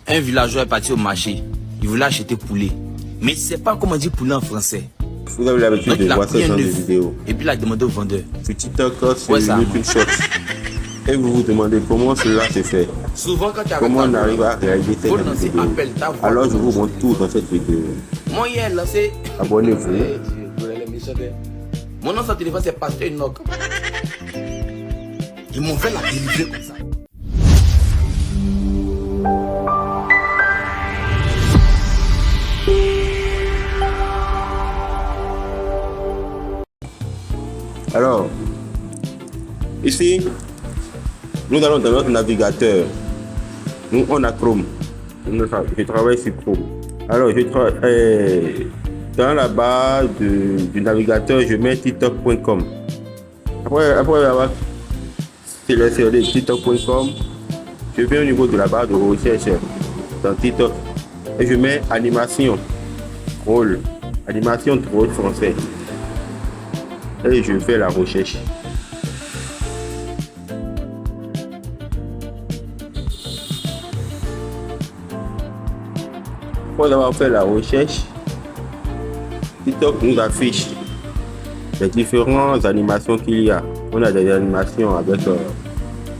Un villageois est parti au marché. Il voulait acheter poulet. Mais il ne sait pas comment dire poulet en français. Vous avez l'habitude de voir ce genre de vidéos. Et puis il a demandé au vendeur. Sur TikTok, sur YouTube Shorts. Et vous vous demandez comment cela se fait. Souvent quand tu as comment on arrive à réaliser cette vidéo. Alors je vous montre tout dans cette vidéo. Moi hier lancé. Abonnez-vous. Mon nom sur téléphone c'est Pasteur Enoch. Ils m'ont fait la délivrer comme ça. Alors, ici, nous allons dans notre navigateur. Nous, on a Chrome. Je travaille sur Chrome. Alors, je travaille dans la barre du navigateur, je mets tiktok.com. Après avoir sélectionné tiktok.com, je viens au niveau de la barre de recherche dans TikTok et je mets animation, drôle, animation drôle français. Et je fais la recherche. Après avoir fait la recherche, TikTok nous affiche les différentes animations qu'il y a. On a des animations avec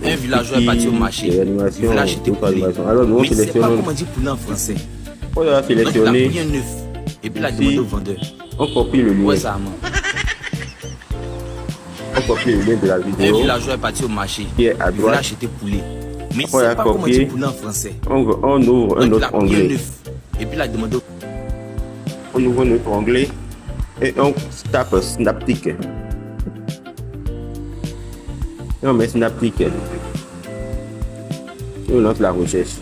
un villageois est parti au marché. Des animations, il voulait acheter poulet. Alors nous mais il ne sait pas sélectionnons. comment dire poulet en français. On a sélectionné. Donc, il a pris un œuf et puis il a demandé au vendeur. On copie le lien. Ouais, ça on copie le lien de la vidéo. Un villageois est parti au marché. Qui est à il voulait droite. acheter poulet. Mais il ne Après, sait pas comment dire poulet en français. On ouvre un Donc, autre onglet. un œuf et puis il a demandé. On ouvre notre onglet et on tape Snaptic. Et on met Snaptic. Et on lance la recherche.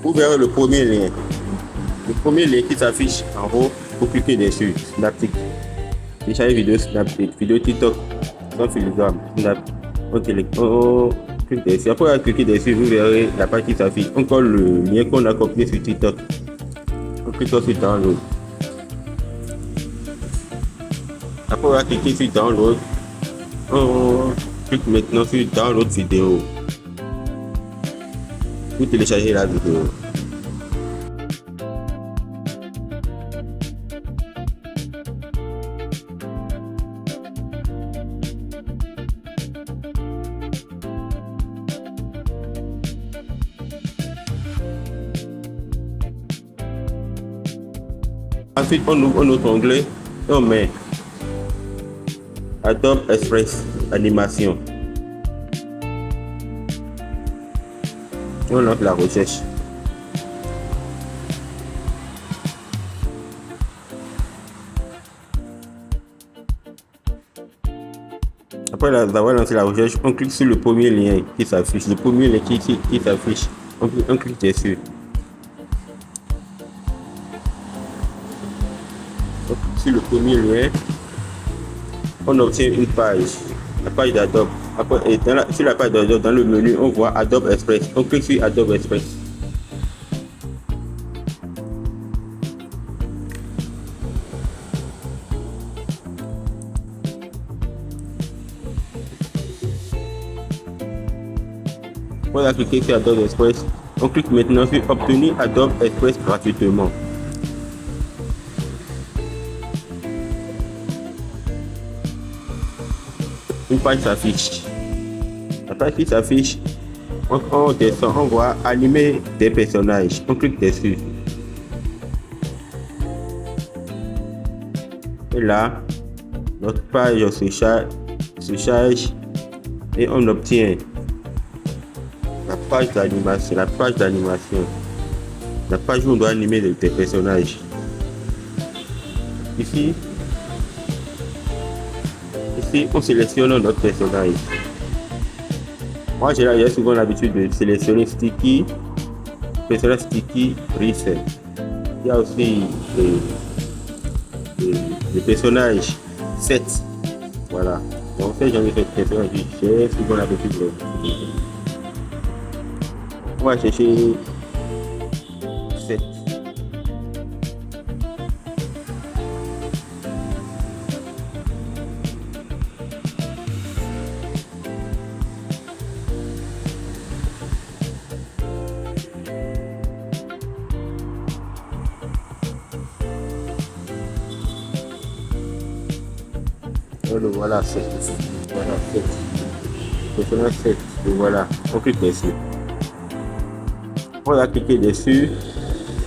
Vous verrez le premier lien. Le premier lien qui s'affiche en haut, vous cliquez dessus. Snaptic. Téléchargez vidéo Snaptic, vidéo TikTok, sans filigrane. On clique dessus. Après cliquer dessus, vous verrez la page qui s'affiche. On colle le lien qu'on a copié sur TikTok. On clique sur download. Après on va cliquer sur download. On clique maintenant sur download vidéo. Vous téléchargez la vidéo. Ensuite, on ouvre un autre onglet et on met Adobe Express Animation. Et on lance la recherche. Après avoir lancé la recherche, on clique sur le premier lien qui s'affiche. Le premier lien qui s'affiche, on clique dessus. Sur le premier lien, on obtient une page, la page d'Adobe. Après, sur la page d'Adobe, dans le menu, on voit Adobe Express. On clique sur Adobe Express. On a cliqué sur Adobe Express. On clique maintenant sur Obtenir Adobe Express gratuitement. Une page s'affiche. La page qui s'affiche, on descend, on voit animer des personnages. On clique dessus. Et là, notre page se charge et on obtient la page d'animation. La page où on doit animer des personnages. Ici, on sélectionne notre personnage. Moi, j'ai souvent l'habitude de sélectionner Sticky, personnage Sticky, Reset. Il y a aussi des personnages 7. Voilà. Donc, j'en ai fait personnage, j'ai souvent l'habitude de. On va chercher 7. Le voilà 7. Voilà 7. Personnage 7. Le voilà. On clique dessus. On va cliquer dessus.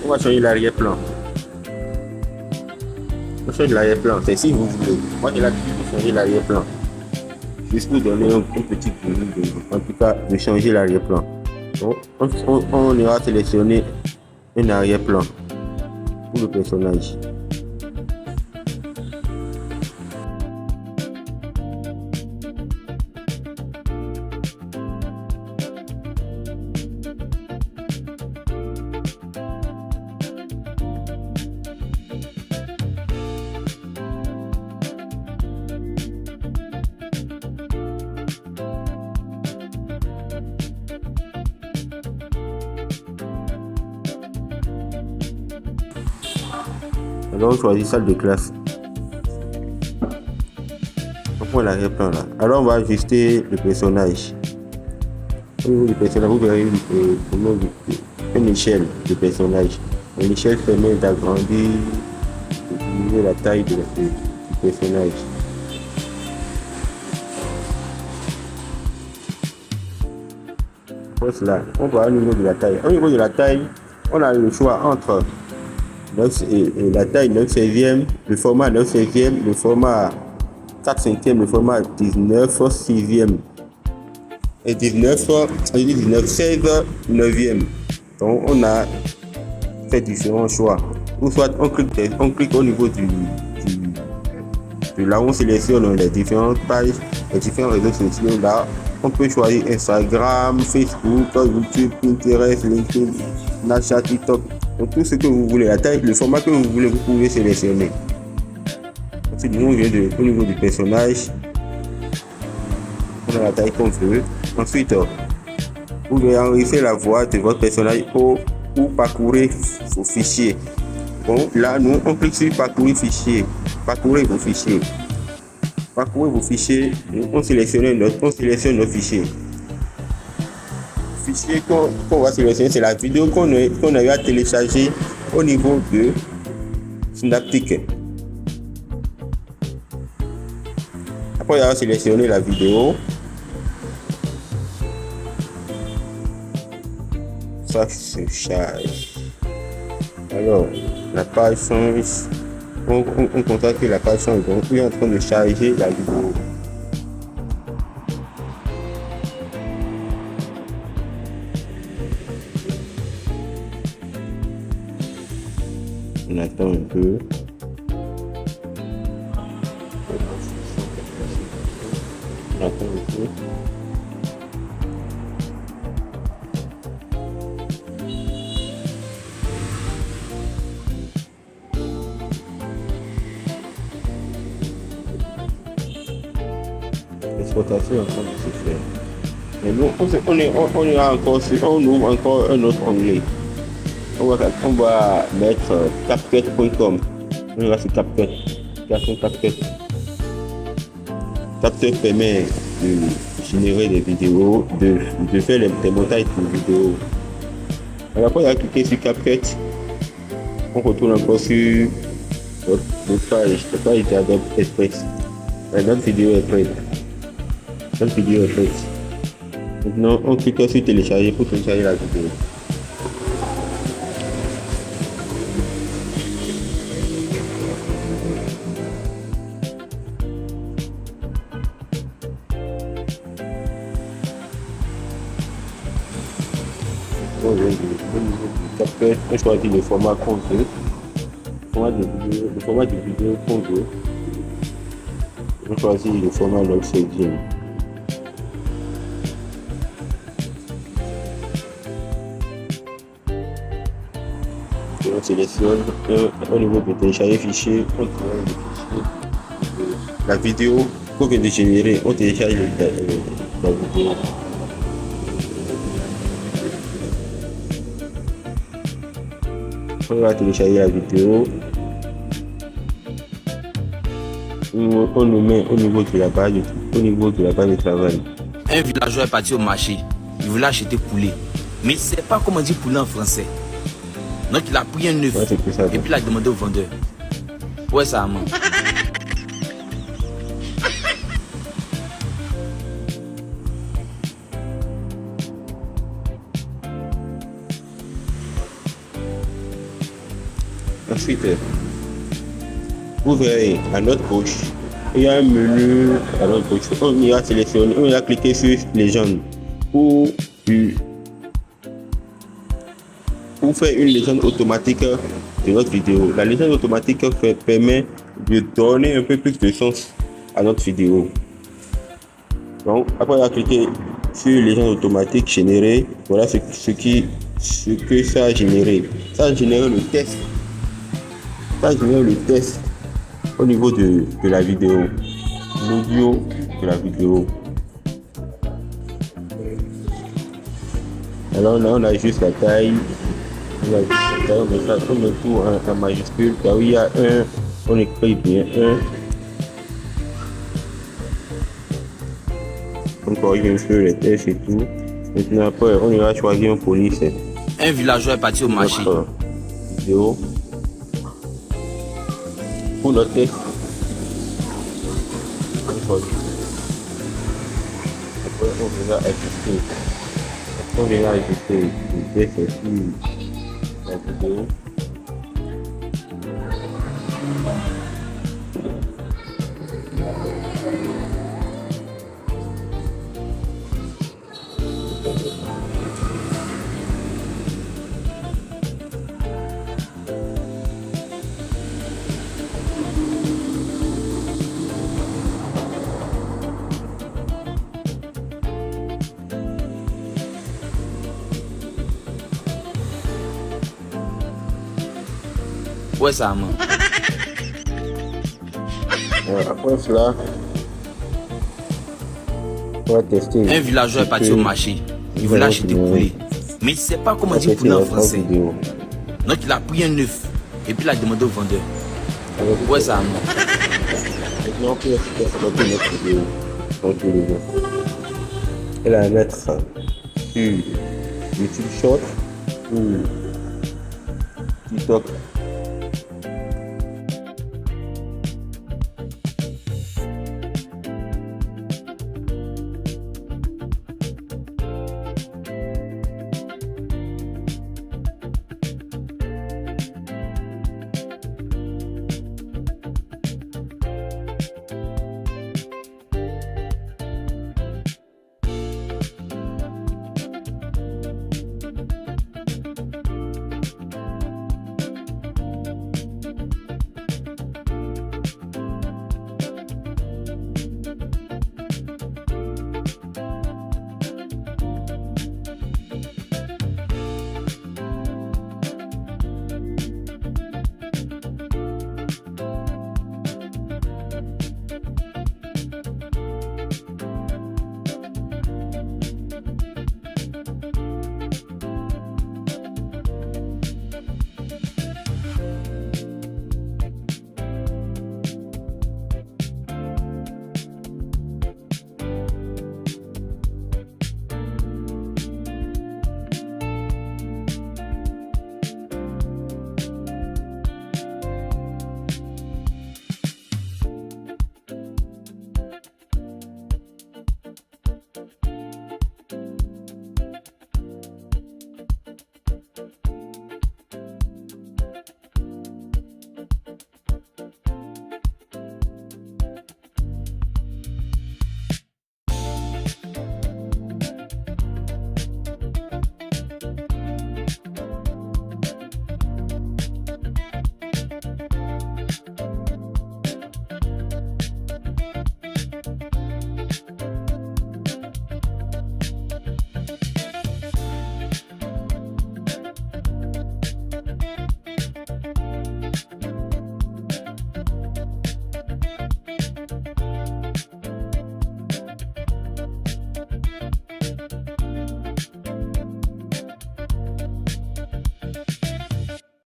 On va changer l'arrière-plan. On change l'arrière-plan. C'est si vous voulez. Moi, j'ai l'habitude de changer l'arrière-plan. Juste pour donner un petit coup. En tout cas, de changer l'arrière-plan. Donc, on ira sélectionner un arrière-plan pour le personnage. Alors on choisit salle de classe. On prend l'arrière-plan là. Alors on va ajuster le personnage. Au niveau du personnage, vous verrez une échelle de personnage. Une échelle permet d'agrandir, de diminuer la taille du personnage. Pour cela, on va au niveau de la taille. Au niveau de la taille, on a le choix entre la taille 9/16e, le format 9/16e, le format 4/5e, le format 19/6e et 16 9e. Donc on a fait différents choix. Ou soit on clique au niveau de là où on sélectionne les différentes pages, les différents réseaux sociaux. Là, on peut choisir Instagram, Facebook, YouTube, Pinterest, LinkedIn, Snapchat, TikTok. Donc tout ce que vous voulez, la taille, le format que vous voulez, vous pouvez sélectionner. Ensuite, nous on vient au niveau du personnage. On a la taille qu'on veut. Ensuite, vous pouvez enregistrer la voix de votre personnage ou parcourir vos fichiers. Bon, là, nous, on clique sur parcourir fichier. Parcourir vos fichiers. Parcourir vos fichiers. On sélectionne nos fichiers. Le fichier qu'on va sélectionner, c'est la vidéo qu'on a eu à télécharger au niveau de Synaptic. Après, on va sélectionner la vidéo. Ça se charge. Alors, la page change. On constate que la page change. Donc, il est en train de charger la vidéo. On attend un peu. On attend un peu. L'exportation est en train de se faire. Et nous, on ouvre encore un autre onglet. On va mettre CapCut.com. On va sur CapCut. CapCut. CapCut permet de générer des vidéos, de faire des montages de vidéos. Alors après, on va cliquer sur CapCut. On retourne encore sur notre page, la page d'Adobe Express. Notre vidéo est prête. Maintenant, on clique sur télécharger pour télécharger la vidéo. On choisit le format qu'on veut, le format de vidéo qu'on veut. On choisit le format 9/16e. On sélectionne au niveau de télécharger fichier, on télécharge le fichier. La vidéo qu'on vient de générer, on télécharge la vidéo. On va télécharger la vidéo. On nous met au niveau de la page de travail. Un villageois est parti au marché. Il voulait acheter poulet. Mais il ne sait pas comment dire poulet en français. Donc il a pris un œuf. Ouais, et puis il a demandé au vendeur. Ouais, ça, maman. Ensuite, vous verrez à notre gauche, il y a un menu à notre gauche. On ira sélectionner, on ira cliquer sur légende pour faire une légende automatique de notre vidéo. La légende automatique permet de donner un peu plus de sens à notre vidéo. Donc, après avoir cliqué sur légende automatique générée, voilà ce que ça a généré. Ça a généré le test. Ça a généré le test au niveau de la vidéo, l'audio de la vidéo. Alors là, on a juste la taille. On met tout en majuscule. Là où il y a un, on écrit bien 1. On corrige un peu les tests et tout. Maintenant, après, on ira choisir un police. Un villageois est parti au marché. Vidéo. Pour notre test. Après, on verra ajuster. On verra ajuster le test sur la vidéo. Ouais, ça man. Après cela, on va tester. Un villageois est parti au marché. Il voulait acheter poulet. Mais il ne sait pas comment dire poulet en français. Donc il a pris un œuf et puis il a demandé au vendeur. Ouais, ça man. Maintenant, on peut exploiter notre vidéo. Donc, elle va mettre sur YouTube Short ou TikTok.